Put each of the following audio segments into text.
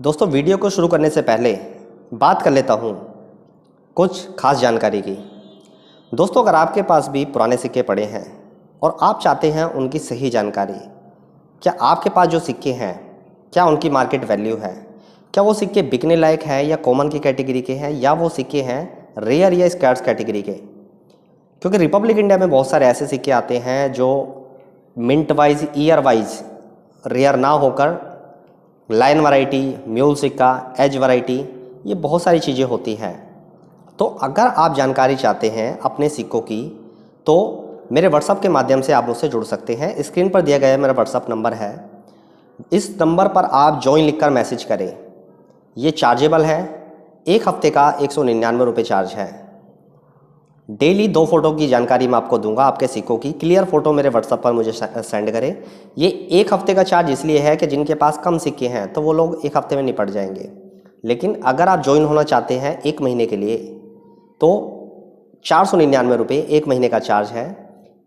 दोस्तों वीडियो को शुरू करने से पहले बात कर लेता हूँ कुछ खास जानकारी की। दोस्तों अगर आपके पास भी पुराने सिक्के पड़े हैं और आप चाहते हैं उनकी सही जानकारी, क्या आपके पास जो सिक्के हैं क्या उनकी मार्केट वैल्यू है, क्या वो सिक्के बिकने लायक है या कॉमन की कैटेगरी के हैं या वो सिक्के हैं रेयर या स्कैर्स कैटेगरी के। क्योंकि रिपब्लिक इंडिया में बहुत सारे ऐसे सिक्के आते हैं जो mint wise year wise rare ना होकर लाइन वैरायटी, म्यूल सिक्का, एज वैरायटी, ये बहुत सारी चीज़ें होती हैं। तो अगर आप जानकारी चाहते हैं अपने सिक्कों की तो मेरे व्हाट्सअप के माध्यम से आप मुझसे जुड़ सकते हैं। स्क्रीन पर दिया गया मेरा व्हाट्सअप नंबर है, इस नंबर पर आप ज्वाइन लिखकर मैसेज करें। ये चार्जेबल है, एक हफ्ते का 199 रुपये चार्ज है। डेली 2 फोटो की जानकारी मैं आपको दूंगा, आपके सिक्कों की क्लियर फोटो मेरे व्हाट्सएप पर मुझे सेंड करें। ये एक हफ्ते का चार्ज इसलिए है कि जिनके पास कम सिक्के हैं तो वो लोग एक हफ्ते में निपट जाएंगे, लेकिन अगर आप ज्वाइन होना चाहते हैं 1 महीने के लिए तो 499 रुपये 1 महीने का चार्ज है।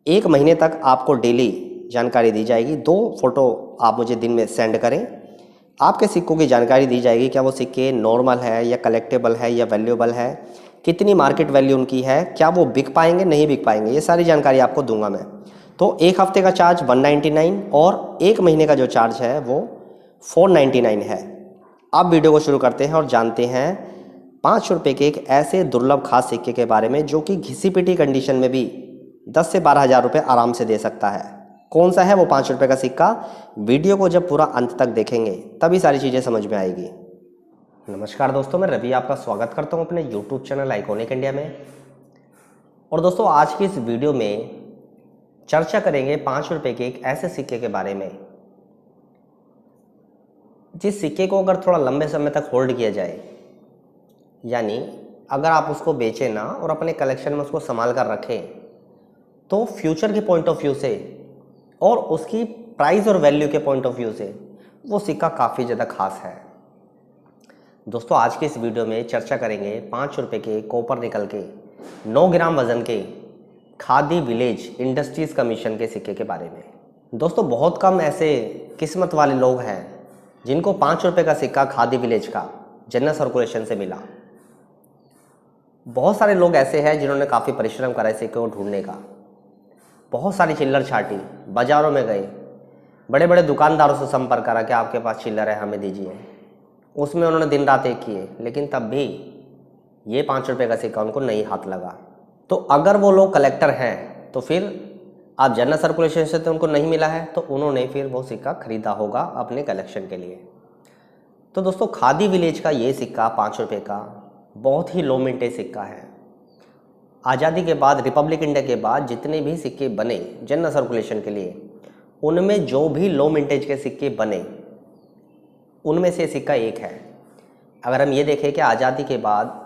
1 महीने तक आपको डेली जानकारी दी जाएगी। 2 फोटो आप मुझे दिन में सेंड करें, आपके सिक्कों की जानकारी दी जाएगी। क्या वो सिक्के नॉर्मल है या कलेक्टेबल है या वैल्यूएबल है, कितनी मार्केट वैल्यू उनकी है, क्या वो बिक पाएंगे नहीं बिक पाएंगे, ये सारी जानकारी आपको दूंगा मैं। तो एक हफ्ते का चार्ज 199 और 1 महीने का जो चार्ज है वो 499 है। अब वीडियो को शुरू करते हैं और जानते हैं 5 रुपये के एक ऐसे दुर्लभ खास सिक्के के बारे में जो कि घिसी पिटी कंडीशन में भी 10 से 12 हज़ार रुपये आराम से दे सकता है। कौन सा है वो 5 रुपये का सिक्का, वीडियो को जब पूरा अंत तक देखेंगे तभी सारी चीज़ें समझ में आएगी। नमस्कार दोस्तों, मैं रवि आपका स्वागत करता हूं अपने YouTube चैनल आइकॉनिक इंडिया में। और दोस्तों आज की इस वीडियो में चर्चा करेंगे 5 रुपये के एक ऐसे सिक्के के बारे में जिस सिक्के को अगर थोड़ा लंबे समय तक होल्ड किया जाए, यानी अगर आप उसको बेचें ना और अपने कलेक्शन में उसको संभाल कर रखें, तो फ्यूचर के पॉइंट ऑफ व्यू से और उसकी प्राइस और वैल्यू के पॉइंट ऑफ व्यू से वो सिक्का काफ़ी ज़्यादा खास है। दोस्तों आज के इस वीडियो में चर्चा करेंगे 5 रुपये के कॉपर निकल के 9 ग्राम वजन के खादी विलेज इंडस्ट्रीज कमीशन के सिक्के के बारे में। दोस्तों बहुत कम ऐसे किस्मत वाले लोग हैं जिनको 5 रुपये का सिक्का खादी विलेज का जनरल सर्कुलेशन से मिला। बहुत सारे लोग ऐसे हैं जिन्होंने काफ़ी परिश्रम करा इस सिक्के को ढूंढने का। बहुत सारी चिल्लर छाटी, बाज़ारों में गए, बड़े बड़े दुकानदारों से संपर्क करा कि आपके पास चिल्लर है हमें दीजिए। उसमें उन्होंने दिन रात एक किए, लेकिन तब भी ये 5 रुपये का सिक्का उनको नहीं हाथ लगा। तो अगर वो लोग कलेक्टर हैं तो फिर आप जनरल सर्कुलेशन से तो उनको नहीं मिला है, तो उन्होंने फिर वो सिक्का खरीदा होगा अपने कलेक्शन के लिए। तो दोस्तों खादी विलेज का ये सिक्का 5 रुपये का बहुत ही लो मिंटेज सिक्का है। आज़ादी के बाद, रिपब्लिक इंडिया के बाद जितने भी सिक्के बने जनरल सर्कुलेशन के लिए, उनमें जो भी लो मिंटेज के सिक्के बने उनमें से सिक्का एक है। अगर हम ये देखें कि आज़ादी के बाद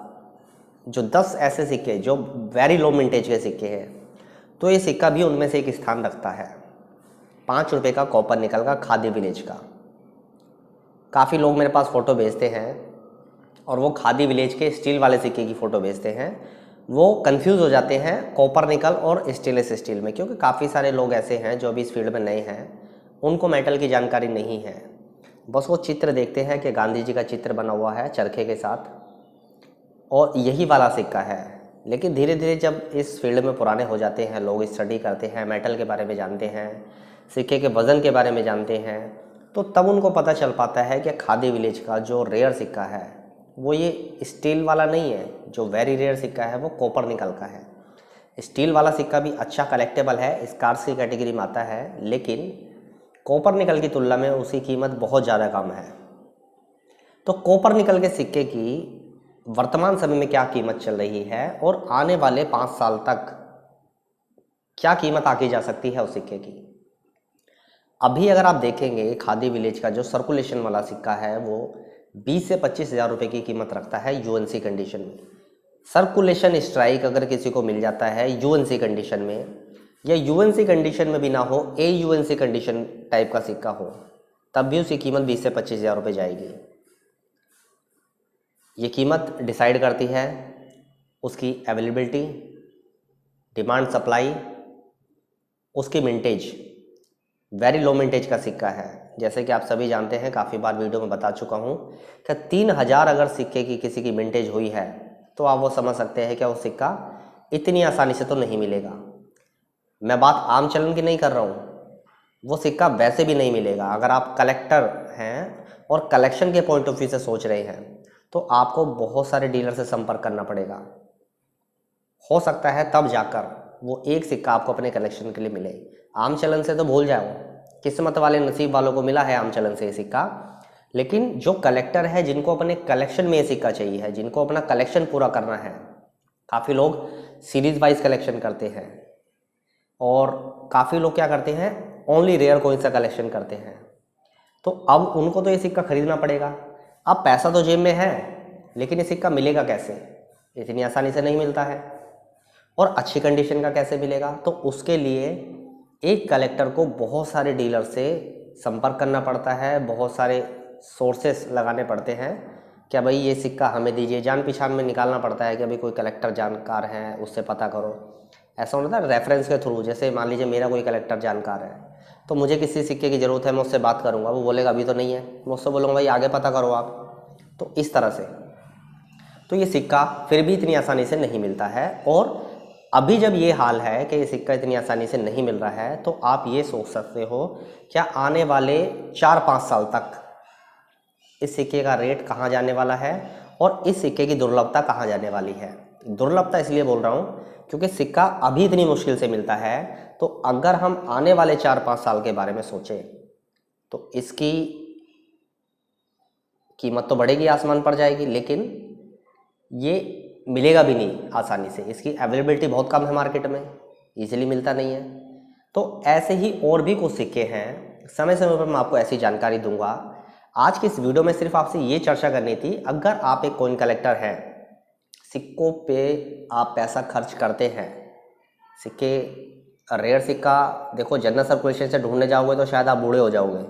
जो 10 ऐसे सिक्के जो वेरी लो मिंटेज के सिक्के हैं, तो ये सिक्का भी उनमें से एक स्थान रखता है। 5 रुपये का कॉपर निकल का खादी विलेज का। काफ़ी लोग मेरे पास फ़ोटो भेजते हैं और वो खादी विलेज के स्टील वाले सिक्के की फ़ोटो भेजते हैं। वो कंफ्यूज हो जाते हैं कॉपर निकल और स्टेनलेस स्टील में, क्योंकि काफ़ी सारे लोग ऐसे हैं जो अभी इस फील्ड में नए हैं, उनको मेटल की जानकारी नहीं है। बस वो चित्र देखते हैं कि गांधी जी का चित्र बना हुआ है चरखे के साथ और यही वाला सिक्का है। लेकिन धीरे धीरे जब इस फील्ड में पुराने हो जाते हैं, लोग स्टडी करते हैं, मेटल के बारे में जानते हैं, सिक्के के वज़न के बारे में जानते हैं, तो तब उनको पता चल पाता है कि खादी विलेज का जो रेयर सिक्का है वो ये स्टील वाला नहीं है। जो वेरी रेयर सिक्का है वो कॉपर निकल का है। स्टील वाला सिक्का भी अच्छा कलेक्टेबल है, स्कार्स की कैटेगरी में आता है, लेकिन कॉपर निकल की तुलना में उसकी कीमत बहुत ज़्यादा कम है। तो कॉपर निकल के सिक्के की वर्तमान समय में क्या कीमत चल रही है और आने वाले 5 साल तक क्या कीमत आकी जा सकती है उस सिक्के की। अभी अगर आप देखेंगे खादी विलेज का जो सर्कुलेशन वाला सिक्का है वो 20 से 25 हज़ार रुपये की कीमत रखता है यूएनसी कंडीशन में। सर्कुलेशन स्ट्राइक अगर किसी को मिल जाता है यूएनसी कंडीशन में, या यूएनसी कंडीशन में भी ना हो, AUNC कंडीशन टाइप का सिक्का हो, तब भी उसकी कीमत 20 से 25 हज़ार रुपये जाएगी। ये कीमत डिसाइड करती है उसकी अवेलेबिलिटी, डिमांड सप्लाई, उसकी मिंटेज वेरी लो मिंटेज का सिक्का है। जैसे कि आप सभी जानते हैं, काफ़ी बार वीडियो में बता चुका हूँ कि 3000 अगर सिक्के की किसी की मिंटेज हुई है तो आप वो समझ सकते हैं कि वो सिक्का इतनी आसानी से तो नहीं मिलेगा। मैं बात आम चलन की नहीं कर रहा हूँ, वो सिक्का वैसे भी नहीं मिलेगा। अगर आप कलेक्टर हैं और कलेक्शन के पॉइंट ऑफ व्यू से सोच रहे हैं तो आपको बहुत सारे डीलर से संपर्क करना पड़ेगा। हो सकता है तब जाकर वो एक सिक्का आपको अपने कलेक्शन के लिए मिले। आम चलन से तो भूल जाओ, किस्मत वाले नसीब वालों को मिला है आम चलन से ये सिक्का। लेकिन जो कलेक्टर है, जिनको अपने कलेक्शन में ये सिक्का चाहिए है, जिनको अपना कलेक्शन पूरा करना है, काफ़ी लोग सीरीज वाइज कलेक्शन करते हैं और काफ़ी लोग क्या करते हैं, ओनली रेयर कॉइन्स का कलेक्शन करते हैं। तो अब उनको तो ये सिक्का खरीदना पड़ेगा। अब पैसा तो जेब में है, लेकिन ये सिक्का मिलेगा कैसे? इतनी आसानी से नहीं मिलता है। और अच्छी कंडीशन का कैसे मिलेगा? तो उसके लिए एक कलेक्टर को बहुत सारे डीलर से संपर्क करना पड़ता है, बहुत सारे सोर्सेस लगाने पड़ते हैं कि भाई ये सिक्का हमें दीजिए। जान पहचान में निकालना पड़ता है कि अभी कोई कलेक्टर जानकार है, उससे पता करो। ऐसा होता है रेफरेंस के थ्रू। जैसे मान लीजिए मेरा कोई कलेक्टर जानकार है, तो मुझे किसी सिक्के की ज़रूरत है, मैं उससे बात करूँगा, वो बोलेगा अभी तो नहीं है, मैं उससे बोलूँगा भाई आगे पता करो आप। तो इस तरह से तो ये सिक्का फिर भी इतनी आसानी से नहीं मिलता है। और अभी जब ये हाल है कि ये सिक्का इतनी आसानी से नहीं मिल रहा है, तो आप ये सोच सकते हो क्या आने वाले 4-5 साल तक इस सिक्के का रेट कहाँ जाने वाला है और इस सिक्के की दुर्लभता कहाँ जाने वाली है। दुर्लभता इसलिए बोल रहा हूँ क्योंकि सिक्का अभी इतनी मुश्किल से मिलता है, तो अगर हम आने वाले 4-5 साल के बारे में सोचें तो इसकी कीमत तो बढ़ेगी, आसमान पर जाएगी, लेकिन ये मिलेगा भी नहीं आसानी से। इसकी अवेलेबिलिटी बहुत कम है मार्केट में, इजीली मिलता नहीं है। तो ऐसे ही और भी कुछ सिक्के हैं, समय समय पर मैं आपको ऐसी जानकारी दूंगा। आज की इस वीडियो में सिर्फ आपसे ये चर्चा करनी थी, अगर आप एक कॉइन कलेक्टर हैं, सिक्कों पे आप पैसा खर्च करते हैं, सिक्के रेयर सिक्का देखो जनरल सर्कुलेशन से ढूंढने जाओगे तो शायद आप बूढ़े हो जाओगे,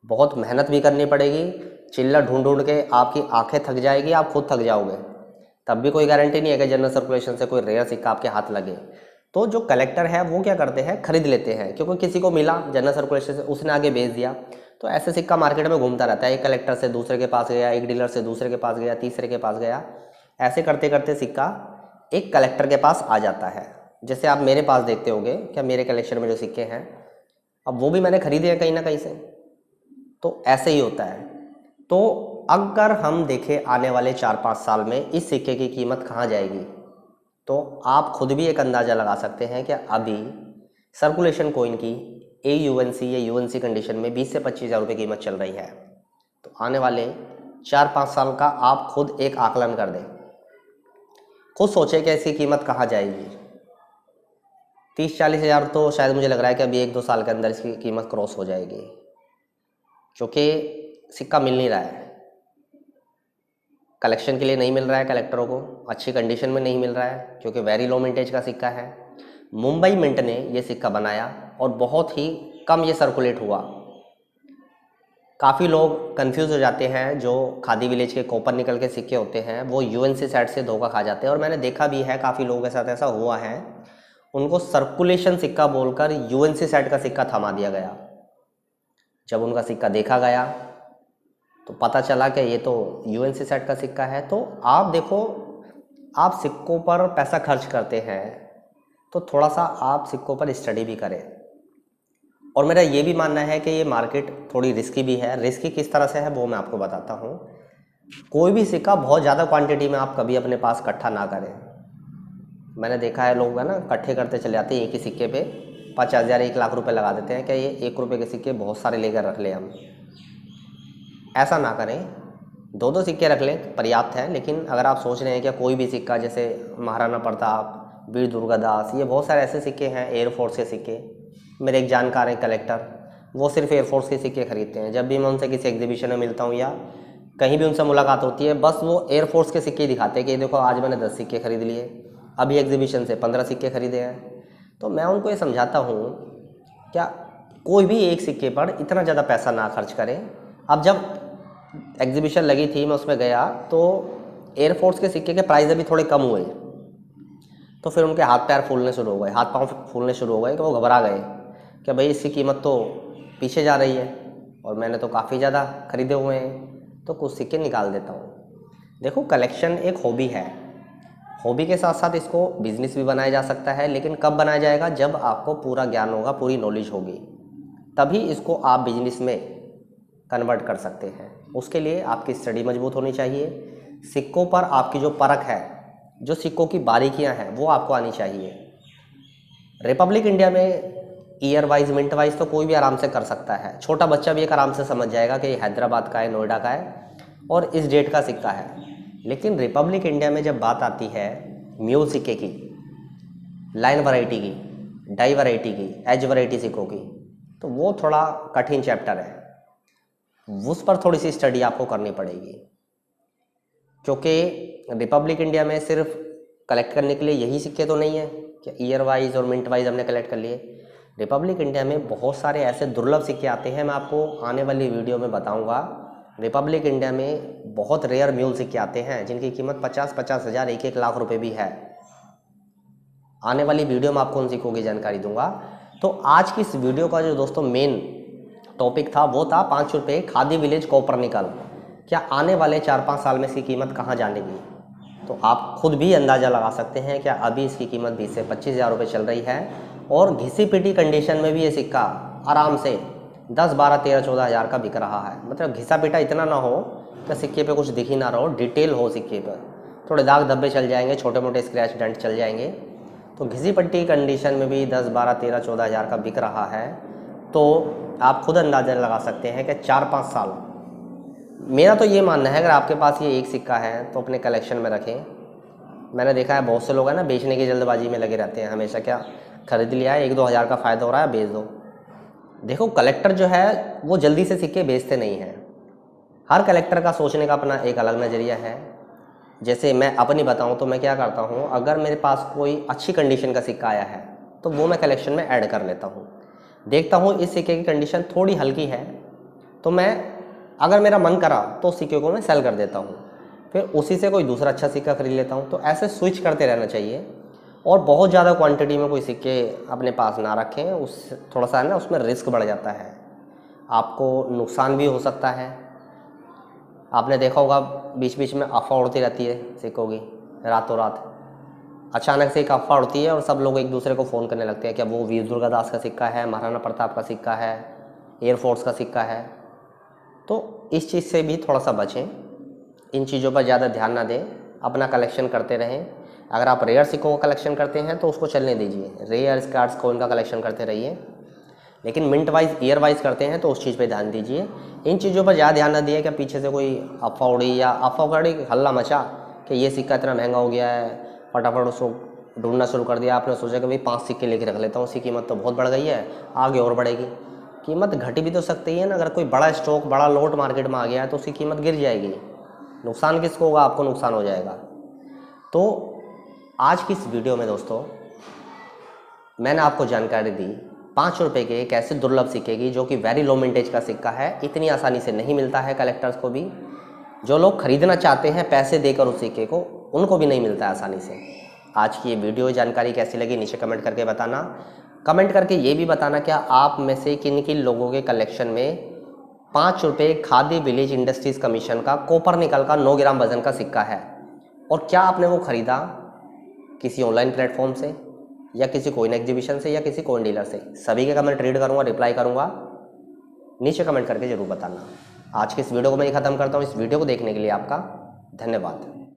बहुत मेहनत भी करनी पड़ेगी, चिल्लर ढूंढ ढूंढ के आपकी आंखें थक जाएगी, आप खुद थक जाओगे, तब भी कोई गारंटी नहीं है कि जनरल सर्कुलेशन से कोई रेयर सिक्का आपके हाथ लगे। तो जो कलेक्टर है वो क्या करते हैं, खरीद लेते हैं, क्योंकि किसी को मिला जनरल सर्कुलेशन से, उसने आगे बेच दिया। तो ऐसे सिक्का मार्केट में घूमता रहता है, एक कलेक्टर से दूसरे के पास गया, एक डीलर से दूसरे के पास गया, तीसरे के पास गया, ऐसे करते करते सिक्का एक कलेक्टर के पास आ जाता है। जैसे आप मेरे पास देखते होंगे, क्या मेरे कलेक्शन में जो सिक्के हैं, अब वो भी मैंने खरीदे हैं कहीं ना कहीं से। तो ऐसे ही होता है। तो अगर हम देखें आने वाले 4-5 साल में इस सिक्के की कीमत कहाँ जाएगी, तो आप खुद भी एक अंदाज़ा लगा सकते हैं कि अभी सर्कुलेशन कॉइन की AUNC या UNC कंडीशन में 20 से 25 हज़ार रुपये कीमत चल रही है। तो आने वाले 4-5 साल का आप खुद एक आकलन कर दें, खुद सोचें कि इसकी कीमत कहाँ जाएगी। 30-40 हज़ार तो शायद मुझे लग रहा है कि अभी 1-2 साल के अंदर इसकी कीमत क्रॉस हो जाएगी, क्योंकि सिक्का मिल नहीं रहा है, कलेक्शन के लिए नहीं मिल रहा है, कलेक्टरों को अच्छी कंडीशन में नहीं मिल रहा है, क्योंकि वेरी लो मिंटेज का सिक्का है। मुंबई मिंट ने ये सिक्का बनाया और बहुत ही कम ये सर्कुलेट हुआ। काफ़ी लोग कंफ्यूज हो जाते हैं, जो खादी विलेज के कॉपर निकल के सिक्के होते हैं वो UNC सेट से धोखा खा जाते हैं। और मैंने देखा भी है, काफ़ी लोगों के साथ ऐसा हुआ है, उनको सर्कुलेशन सिक्का बोलकर UNC सेट का सिक्का थमा दिया गया। जब उनका सिक्का देखा गया तो पता चला कि ये तो UNC सेट का सिक्का है। तो आप देखो, आप सिक्कों पर पैसा खर्च करते हैं तो थोड़ा सा आप सिक्कों पर स्टडी भी करें। और मेरा ये भी मानना है कि ये मार्केट थोड़ी रिस्की भी है। रिस्की किस तरह से है वो मैं आपको बताता हूँ। कोई भी सिक्का बहुत ज़्यादा क्वांटिटी में आप कभी अपने पास इकट्ठा ना करें। मैंने देखा है लोग है ना, इकट्ठे करते चले जाते हैं, एक ही सिक्के पे 50,000 1 लाख रुपए लगा देते हैं कि ये 1 रुपये के सिक्के बहुत सारे लेकर रख लें हम। ऐसा ना करें, 2-2 सिक्के रख लें, पर्याप्त है। लेकिन अगर आप सोच रहे हैं कि कोई भी सिक्का, जैसे महाराणा प्रताप, वीर दुर्गादास, ये बहुत सारे ऐसे सिक्के हैं, एयरफोर्स के सिक्के। मेरे एक जानकार हैं कलेक्टर, वो सिर्फ एयरफोर्स के सिक्के खरीदते हैं। जब भी मैं उनसे किसी एग्जीबिशन में मिलता हूँ या कहीं भी उनसे मुलाकात होती है, बस वो एयरफोर्स के सिक्के दिखाते हैं कि देखो आज मैंने 10 सिक्के खरीद लिए, अभी एग्जीबिशन से 15 सिक्के खरीदे हैं। तो मैं उनको ये समझाता हूँ, क्या कोई भी एक सिक्के पर इतना ज़्यादा पैसा ना खर्च करें। अब जब एग्जीबिशन लगी थी, मैं उसमें गया, तो एयरफोर्स के सिक्के के प्राइस अभी थोड़े कम हुए, तो फिर उनके हाथ पैर फूलने शुरू हो गए, हाथ पाँव फूलने शुरू हो गए, कि वो घबरा गए। कि भाई इसकी कीमत तो पीछे जा रही है और मैंने तो काफ़ी ज़्यादा खरीदे हुए हैं, तो कुछ सिक्के निकाल देता हूँ। देखो, कलेक्शन एक हॉबी है, हॉबी के साथ साथ इसको बिजनेस भी बनाया जा सकता है, लेकिन कब बनाया जाएगा? जब आपको पूरा ज्ञान होगा, पूरी नॉलेज होगी, तभी इसको आप बिजनेस में कन्वर्ट कर सकते हैं। उसके लिए आपकी स्टडी मजबूत होनी चाहिए, सिक्कों पर आपकी जो परख है, जो सिक्कों की बारीकियां हैं, वो आपको आनी चाहिए। रिपब्लिक इंडिया में ईयर वाइज, मिंट वाइज तो कोई भी आराम से कर सकता है। छोटा बच्चा भी एक आराम से समझ जाएगा कि ये हैदराबाद का है, नोएडा का है और इस डेट का सिक्का है। लेकिन रिपब्लिक इंडिया में जब बात आती है म्यूल सिक्के की, लाइन वैरायटी की, डाई वैरायटी की, एज वैरायटी सिक्कों की, तो वो थोड़ा कठिन चैप्टर है, उस पर थोड़ी सी स्टडी आपको करनी पड़ेगी। क्योंकि रिपब्लिक इंडिया में सिर्फ कलेक्ट करने के लिए यही सिक्के तो नहीं है कि ईयर वाइज और मिंट वाइज हमने कलेक्ट कर लिए। रिपब्लिक इंडिया में बहुत सारे ऐसे दुर्लभ सिक्के आते हैं, मैं आपको आने वाली वीडियो में बताऊंगा। रिपब्लिक इंडिया में बहुत रेयर म्यूल सिक्के आते हैं जिनकी कीमत 50-50 हज़ार, 1-1 लाख रुपए भी है। आने वाली वीडियो में आपको उन सिक्कों की जानकारी दूंगा। तो आज की इस वीडियो का जो दोस्तों मेन टॉपिक था वो था 5 रुपये खादी विलेज कॉपर निकल। क्या आने वाले 4-5 साल में इसकी कीमत कहाँ जानेगी? तो आप खुद भी अंदाज़ा लगा सकते हैं क्या अभी इसकी कीमत 20 से 25 हज़ार रुपये चल रही है और घिसी पिटी कंडीशन में भी ये सिक्का आराम से 10, 12, 13, 14 हज़ार का बिक रहा है। मतलब घिसा पिटा इतना ना हो कि सिक्के पे कुछ दिख ही ना रहो, डिटेल हो सिक्के पर, थोड़े दाग धब्बे चल जाएंगे, छोटे मोटे स्क्रैच डेंट चल जाएंगे। तो घिसी पट्टी कंडीशन में भी 10, 12, 13, 14 हज़ार का बिक रहा है। तो आप खुद अंदाज़ा लगा सकते हैं कि 4-5 साल, मेरा तो ये मानना है अगर आपके पास ये एक सिक्का है तो अपने कलेक्शन में रखें। मैंने देखा है बहुत से लोग हैं ना बेचने की जल्दबाजी में लगे रहते हैं हमेशा, क्या खरीद लिया है, 1-2 हज़ार का फ़ायदा हो रहा है, बेच दो। देखो, कलेक्टर जो है वो जल्दी से सिक्के बेचते नहीं हैं। हर कलेक्टर का सोचने का अपना एक अलग नज़रिया है। जैसे मैं अपनी बताऊं तो मैं क्या करता हूं, अगर मेरे पास कोई अच्छी कंडीशन का सिक्का आया है तो वो मैं कलेक्शन में ऐड कर लेता हूं। देखता हूं इस सिक्के की कंडीशन थोड़ी हल्की है तो मैं, अगर मेरा मन करा तो उस सिक्के को मैं सेल कर देता हूं, फिर उसी से कोई दूसरा अच्छा सिक्का खरीद लेता हूं। तो ऐसे स्विच करते रहना चाहिए और बहुत ज़्यादा क्वांटिटी में कोई सिक्के अपने पास ना रखें, उस थोड़ा सा है ना उसमें रिस्क बढ़ जाता है, आपको नुकसान भी हो सकता है। आपने देखा होगा बीच बीच में अफवाह उड़ती रहती है सिक्कों की, रातों रात अचानक से एक अफवाह उड़ती है और सब लोग एक दूसरे को फ़ोन करने लगते हैं क्या वो वीर दुर्गादास का सिक्का है, महाराणा प्रताप का सिक्का है, एयरफोर्स का सिक्का है। तो इस चीज़ से भी थोड़ा सा बचें, इन चीज़ों पर ज़्यादा ध्यान ना दें, अपना कलेक्शन करते रहें। अगर आप रेयर सिक्कों का कलेक्शन करते हैं तो उसको चलने दीजिए, रेयर स्कार्ड्स कॉइन का कलेक्शन करते रहिए। लेकिन मिंट वाइज, ईयर वाइज करते हैं तो उस चीज़ पे ध्यान दीजिए। इन चीज़ों पर ज़्यादा ध्यान ना दिए कि पीछे से कोई अफवाह उड़ी या अफवाह उड़ी हल्ला मचा कि ये सिक्का इतना महंगा हो गया है, फटाफट उसको ढूंढना शुरू कर दिया। आपने सोचा कि भाई 5 सिक्के लेके रख लेता हूँ, उसकी कीमत तो बहुत बढ़ गई है, आगे और बढ़ेगी। कीमत घटी भी तो सकती है ना, अगर कोई बड़ा स्टॉक, बड़ा लॉट मार्केट में आ गया है तो उसकी कीमत गिर जाएगी। नुकसान किसको होगा? आपको नुकसान हो जाएगा। तो आज की इस वीडियो में दोस्तों मैंने आपको जानकारी दी 5 रुपये के एक ऐसे दुर्लभ सिक्के की जो कि वेरी लो मिंटेज का सिक्का है, इतनी आसानी से नहीं मिलता है कलेक्टर्स को भी। जो लोग खरीदना चाहते हैं पैसे देकर उस सिक्के को, उनको भी नहीं मिलता है आसानी से। आज की ये वीडियो जानकारी कैसी लगी नीचे कमेंट करके बताना। कमेंट करके ये भी बताना क्या आप में से किन किन लोगों के कलेक्शन में 5 रुपये खादी विलेज इंडस्ट्रीज कमीशन का कॉपर निकल का 9 ग्राम वजन का सिक्का है, और क्या आपने वो खरीदा किसी ऑनलाइन प्लेटफॉर्म से या किसी कोइन एग्जीबिशन से या किसी कोइन डीलर से। सभी के कमेंट रीड करूंगा, रिप्लाई करूंगा, नीचे कमेंट करके जरूर बताना। आज की इस वीडियो को मैं ख़त्म करता हूँ। इस वीडियो को देखने के लिए आपका धन्यवाद।